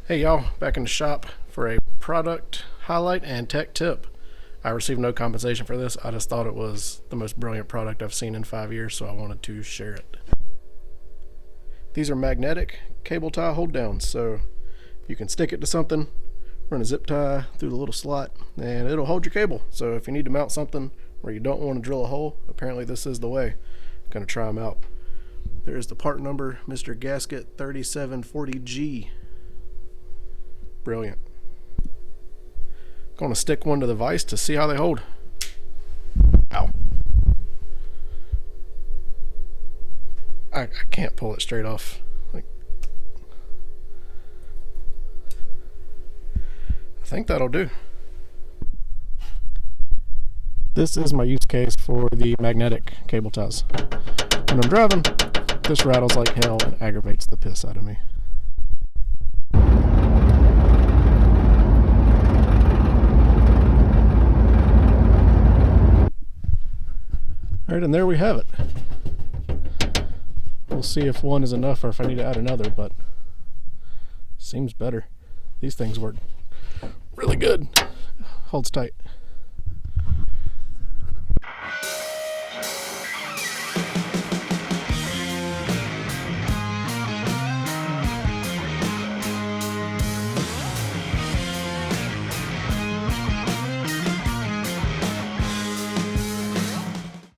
Hey y'all, back in the shop for a product highlight and tech tip. I received no compensation for this. I just thought it was the most brilliant product I've seen in 5 years, so I wanted to share it. These are magnetic cable tie hold downs, so you can stick it to something, run a zip tie through the little slot, and it'll hold your cable. So if you need to mount something where you don't want to drill a hole, apparently this is the way. I'm going to try them out. There's the part number, Mr. Gasket 3740G. Brilliant. Going to stick one to the vise to see how they hold. Ow. I can't pull it straight off. I think that'll do. This is my use case for the magnetic cable ties. When I'm driving, this rattles like hell and aggravates the piss out of me. Alright, and there we have it. We'll see if one is enough or if I need to add another, but seems better. These things work really good. Holds tight.